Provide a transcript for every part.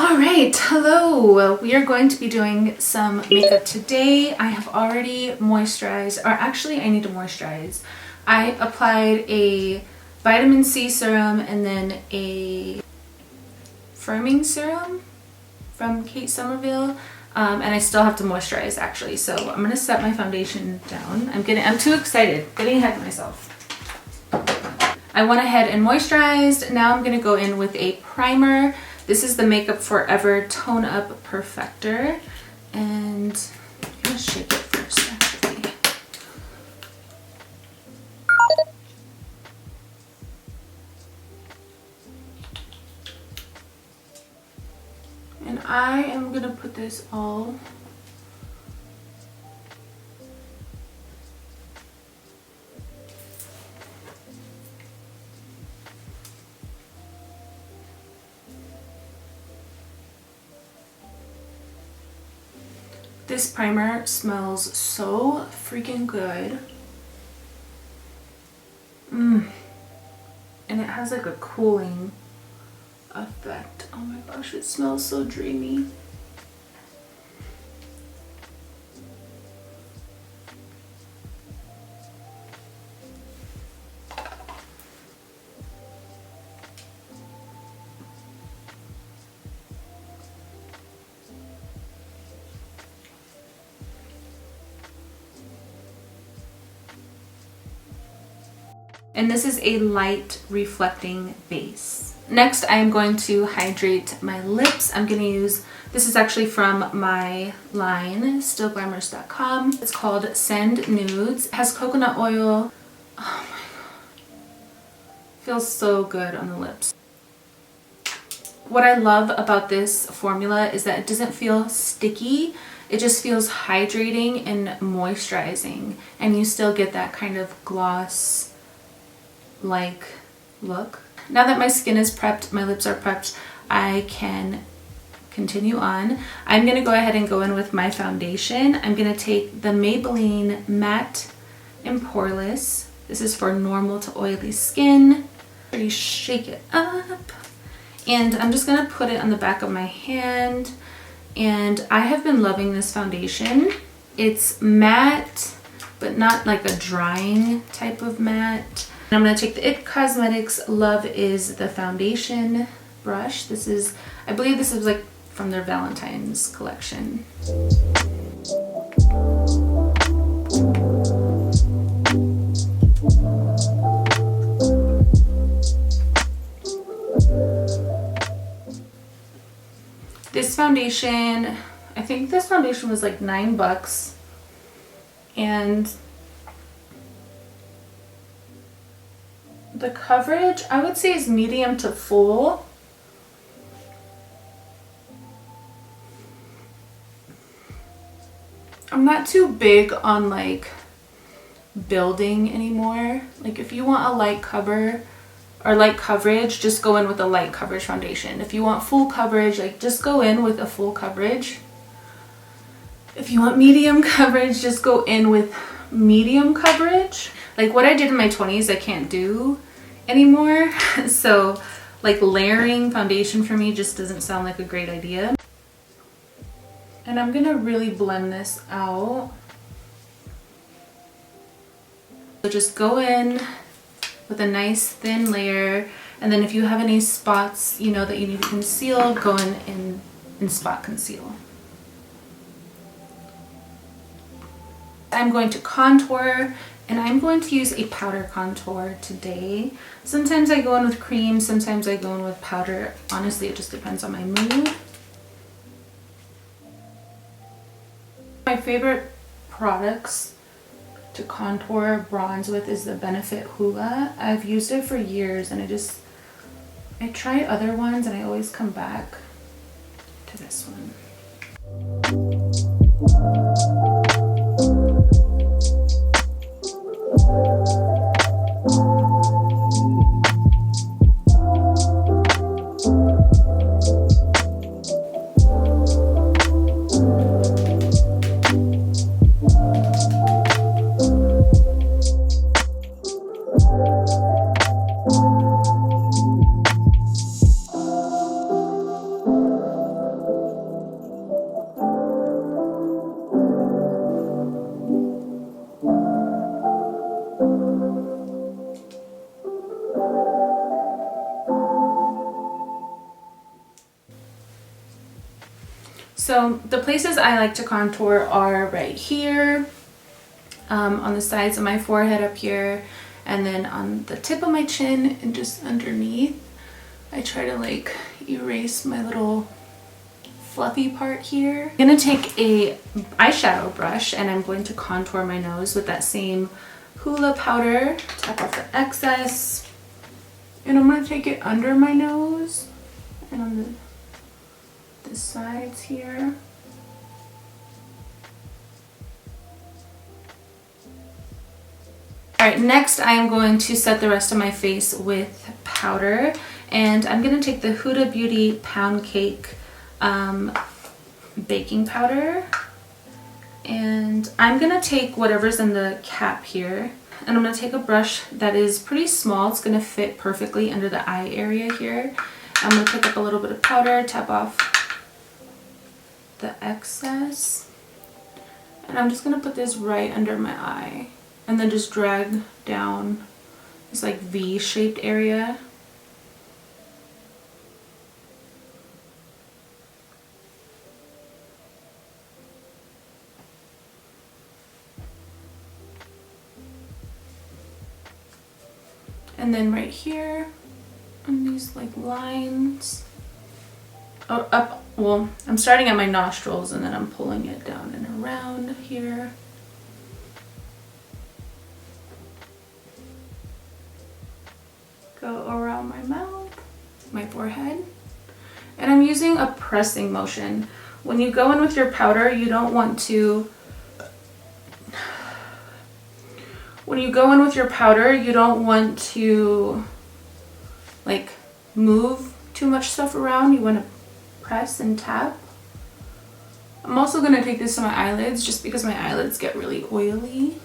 Alright, hello! We are going to be doing some makeup today. I have already moisturized, or actually I need to moisturize. I applied a vitamin C serum and then a firming serum from Kate Somerville. And I still have to moisturize actually, so I'm gonna set my foundation down. I'm too excited, getting ahead of myself. I went ahead and moisturized. Now I'm gonna go in with a primer. This is the Makeup Forever Tone Up Perfector, and I'm gonna shake it first actually. And I am gonna put this all This primer smells so freaking good. And it has like a cooling effect. Oh my gosh, it smells so dreamy. And this is a light reflecting base. Next, I am going to hydrate my lips. I'm going to use, this is actually from my line, stillglamorous.com. It's called Send Nudes. It has coconut oil. Oh my god. Feels so good on the lips. What I love about this formula is that it doesn't feel sticky. It just feels hydrating and moisturizing. And you still get that kind of gloss like look. Now that my skin is prepped, my lips are prepped, I can continue on. I'm gonna go ahead and go in with my foundation. I'm gonna take the Maybelline Matte and Poreless. This is for normal to oily skin. You shake it up. And I'm just gonna put it on the back of my hand. And I have been loving this foundation. It's matte, but not like a drying type of matte. I'm going to take the IT Cosmetics Love Is the Foundation brush. This is, I believe this is like from their Valentine's collection. This foundation, I think this foundation was like $9, and the coverage, I would say, is medium to full. I'm not too big on like building anymore. Like if you want a light cover or light coverage, just go in with a light coverage foundation. If you want full coverage, like just go in with a full coverage. If you want medium coverage, just go in with medium coverage. Like what I did in my 20s, I can't do anymore. So like layering foundation for me just doesn't sound like a great idea. And I'm gonna really blend this out. So just go in with a nice thin layer, and then if you have any spots you know that you need to conceal, go in and spot conceal. I'm going to contour, and I'm going to use a powder contour today. Sometimes I go in with cream, sometimes I go in with powder. Honestly, it just depends on my mood. My favorite products to contour bronze with is the Benefit Hoola. I've used it for years, and I try other ones and I always come back to this one. So the places I like to contour are right here, on the sides of my forehead up here, and then on the tip of my chin and just underneath. I try to like erase my little fluffy part here. I'm gonna take a eyeshadow brush and I'm going to contour my nose with that same Hoola powder. Tap off the excess. And I'm gonna take it under my nose and on the sides here. Alright, next I am going to set the rest of my face with powder, and I'm going to take the Huda Beauty Pound Cake baking powder, and I'm going to take whatever's in the cap here, and I'm going to take a brush that is pretty small. It's going to fit perfectly under the eye area here. I'm going to pick up a little bit of powder, tap off the excess, and I'm just going to put this right under my eye. And then just drag down this like V-shaped area. And then right here on these like lines. Oh, up, well, I'm starting at my nostrils and then I'm pulling it down and around here. Go around my mouth, my forehead, and I'm using a pressing motion. When you go in with your powder, you don't want to, like move too much stuff around. You want to press and tap. I'm also going to take this to my eyelids just because my eyelids get really oily.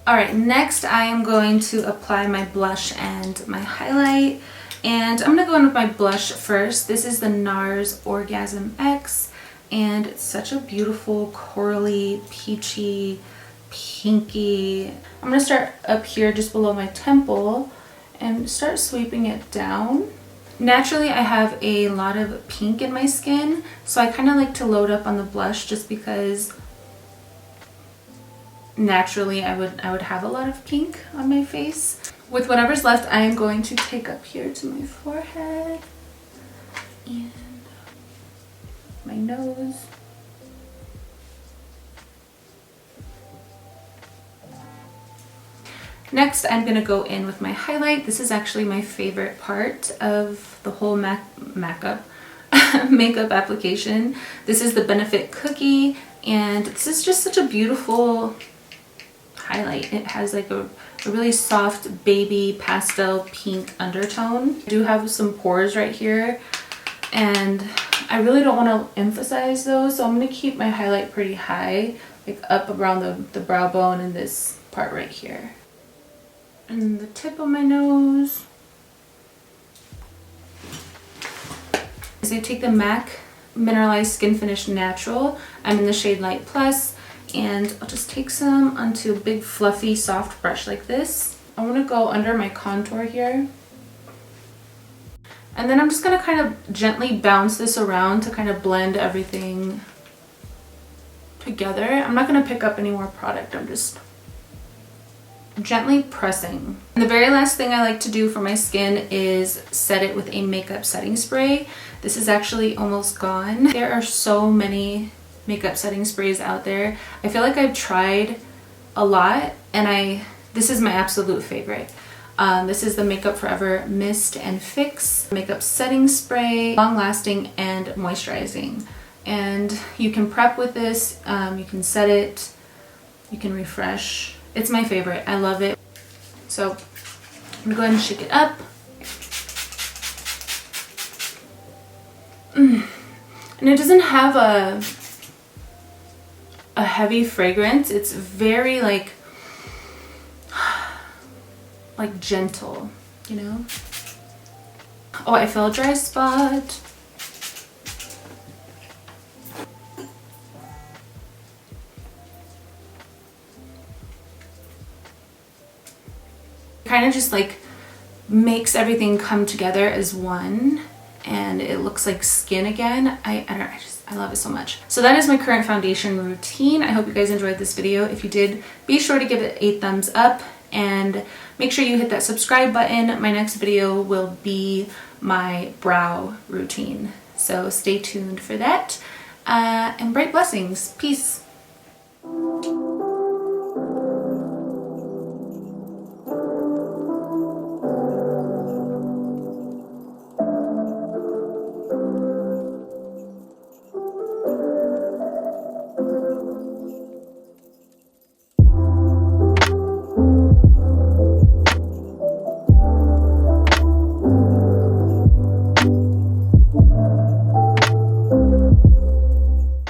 Alright, next I am going to apply my blush and my highlight. And I'm going to go in with my blush first. This is the Nars Orgasm X. And it's such a beautiful corally, peachy, pinky. I'm going to start up here just below my temple and start sweeping it down. Naturally, I have a lot of pink in my skin. So I kind of like to load up on the blush just because naturally I would have a lot of pink on my face. With whatever's left, I am going to take up here to my forehead and my nose. Next, I'm going to go in with my highlight. This is actually my favorite part of the whole makeup application. This is the Benefit Cookie, and this is just such a beautiful highlight. It has like a really soft baby pastel pink undertone. I do have some pores right here and I really don't want to emphasize those, so I'm going to keep my highlight pretty high, like up around the brow bone and this part right here. And the tip of my nose. As I take the MAC Mineralize Skin Finish Natural, I'm in the shade Light Plus, and I'll just take some onto a big fluffy soft brush like this. I want to go under my contour here, and then I'm just going to kind of gently bounce this around to kind of blend everything together. I'm not going to pick up any more product, I'm just gently pressing. And the very last thing I like to do for my skin is set it with a makeup setting spray. This is actually almost gone. There are so many makeup setting sprays out there. I feel like I've tried a lot, and this is my absolute favorite. This is the Makeup Forever Mist and Fix Makeup Setting Spray, long lasting and moisturizing. And you can prep with this, you can set it, you can refresh. It's my favorite, I love it. So I'm gonna go ahead and shake it up. And it doesn't have a heavy fragrance. It's very like gentle, you know? Oh, I feel a dry spot. Kind of just like makes everything come together as one, and it looks like skin again. I love it so much. So that is my current foundation routine. I hope you guys enjoyed this video. If you did, be sure to give it a thumbs up and make sure you hit that subscribe button. My next video will be my brow routine. So stay tuned for that. And bright blessings. Peace.